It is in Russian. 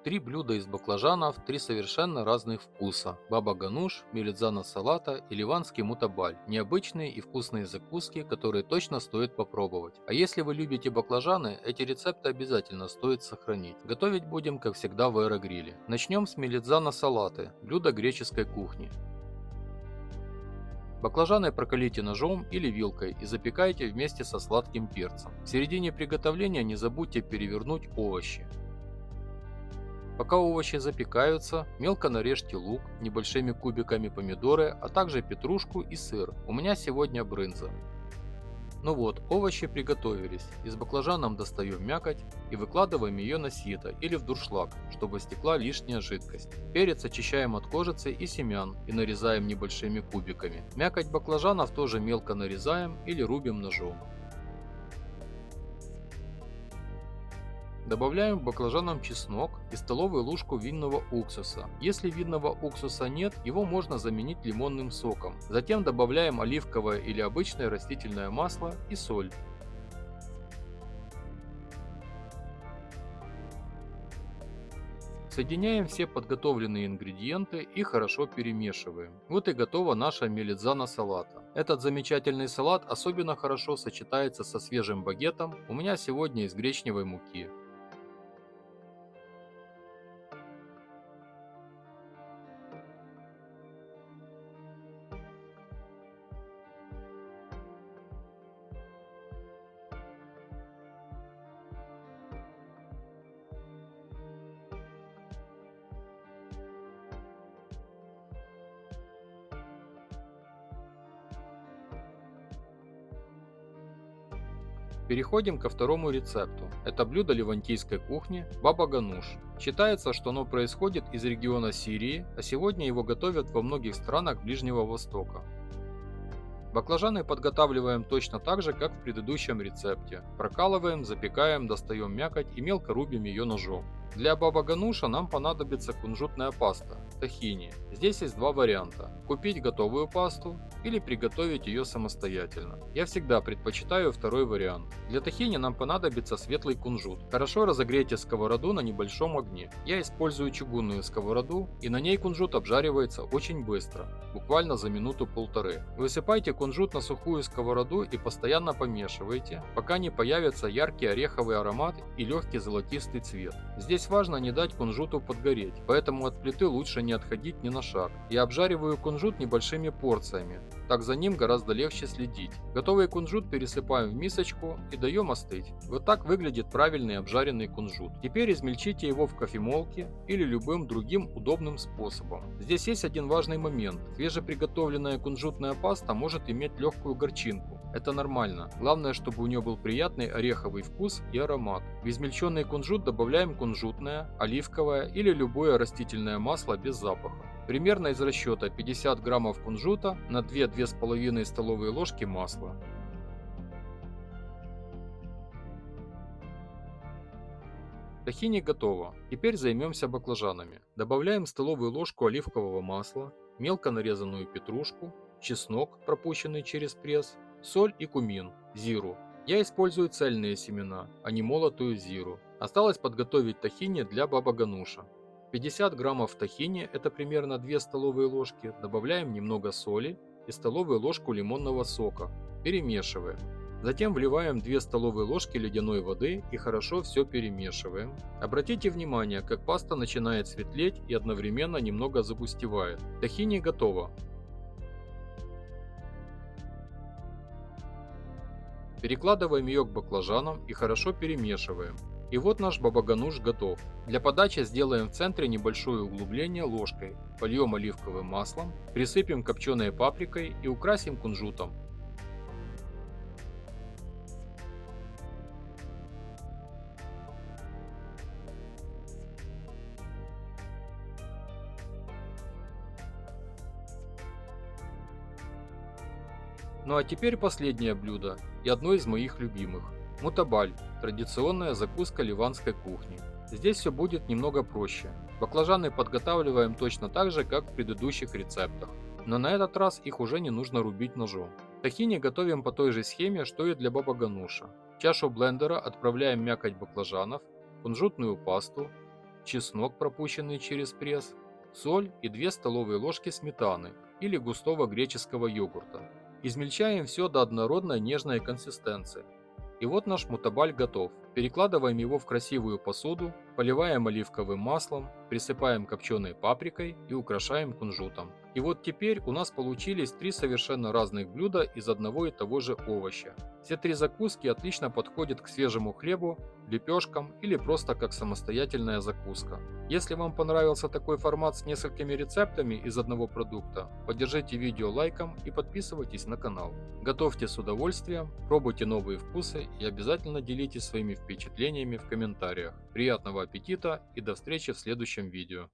Три блюда из баклажанов, три совершенно разных вкуса. Баба гануш, мелитзана салата и ливанский мутабаль. Необычные и вкусные закуски, которые точно стоит попробовать. А если вы любите баклажаны, эти рецепты обязательно стоит сохранить. Готовить будем, как всегда, в аэрогриле. Начнем с мелитзана салаты, блюдо греческой кухни. Баклажаны прокалите ножом или вилкой и запекайте вместе со сладким перцем. В середине приготовления не забудьте перевернуть овощи. Пока овощи запекаются, мелко нарежьте лук, небольшими кубиками помидоры, а также петрушку и сыр. У меня сегодня брынза. Ну вот, овощи приготовились. Из баклажанов достаем мякоть и выкладываем ее на сито или в дуршлаг, чтобы стекла лишняя жидкость. Перец очищаем от кожицы и семян и нарезаем небольшими кубиками. Мякоть баклажанов тоже мелко нарезаем или рубим ножом. Добавляем к баклажанам чеснок и столовую ложку винного уксуса. Если винного уксуса нет, его можно заменить лимонным соком. Затем добавляем оливковое или обычное растительное масло и соль. Соединяем все подготовленные ингредиенты и хорошо перемешиваем. Вот и готова наша мелитзана салата. Этот замечательный салат особенно хорошо сочетается со свежим багетом. У меня сегодня из гречневой муки. Переходим ко второму рецепту. Это блюдо ливантийской кухни баба гануш. Считается, что оно происходит из региона Сирии, а сегодня его готовят во многих странах Ближнего Востока. Баклажаны подготавливаем точно так же, как в предыдущем рецепте. Прокалываем, запекаем, достаем мякоть и мелко рубим ее ножом. Для баба гануша нам понадобится кунжутная паста, тахини. Здесь есть два варианта. Купить готовую пасту или приготовить ее самостоятельно. Я всегда предпочитаю второй вариант. Для тахини нам понадобится светлый кунжут. Хорошо разогрейте сковороду на небольшом огне. Я использую чугунную сковороду, и на ней кунжут обжаривается очень быстро, буквально за минуту-полторы. Высыпайте кунжут на сухую сковороду и постоянно помешивайте, пока не появится яркий ореховый аромат и легкий золотистый цвет. Здесь важно не дать кунжуту подгореть, поэтому от плиты лучше не отходить ни на шаг. Я обжариваю кунжут небольшими порциями, так за ним гораздо легче следить. Готовый кунжут пересыпаем в мисочку и даем остыть. Вот так выглядит правильный обжаренный кунжут. Теперь измельчите его в кофемолке или любым другим удобным способом. Здесь есть один важный момент. Свежеприготовленная кунжутная паста может иметь легкую горчинку. Это нормально. Главное, чтобы у нее был приятный ореховый вкус и аромат. В измельченный кунжут добавляем кунжутное, оливковое или любое растительное масло без запаха. Примерно из расчета 50 граммов кунжута на 2-2,5 столовые ложки масла. Тахини готово. Теперь займемся баклажанами. Добавляем столовую ложку оливкового масла, мелко нарезанную петрушку, чеснок, пропущенный через пресс, соль и кумин, зиру. Я использую цельные семена, а не молотую зиру. Осталось подготовить тахини для баба гануша. 50 граммов тахини, это примерно 2 столовые ложки, добавляем немного соли и столовую ложку лимонного сока. Перемешиваем. Затем вливаем 2 столовые ложки ледяной воды и хорошо все перемешиваем. Обратите внимание, как паста начинает светлеть и одновременно немного загустевает. Тахини готово. Перекладываем ее к баклажанам и хорошо перемешиваем. И вот наш баба-гануш готов. Для подачи сделаем в центре небольшое углубление ложкой, польем оливковым маслом, присыпем копченой паприкой и украсим кунжутом. Ну а теперь последнее блюдо и одно из моих любимых. Мутабаль – традиционная закуска ливанской кухни. Здесь все будет немного проще. Баклажаны подготавливаем точно так же, как в предыдущих рецептах. Но на этот раз их уже не нужно рубить ножом. Тахини готовим по той же схеме, что и для баба-гануша. В чашу блендера отправляем мякоть баклажанов, кунжутную пасту, чеснок, пропущенный через пресс, соль и 2 столовые ложки сметаны или густого греческого йогурта. Измельчаем все до однородной нежной консистенции. И вот наш мутабаль готов. Перекладываем его в красивую посуду, поливаем оливковым маслом, присыпаем копченой паприкой и украшаем кунжутом. И вот теперь у нас получились 3 совершенно разных блюда из одного и того же овоща. Все 3 закуски отлично подходят к свежему хлебу, лепешкам или просто как самостоятельная закуска. Если вам понравился такой формат с несколькими рецептами из одного продукта, поддержите видео лайком и подписывайтесь на канал. Готовьте с удовольствием, пробуйте новые вкусы и обязательно делитесь своими впечатлениями в комментариях. Приятного аппетита и до встречи в следующем видео.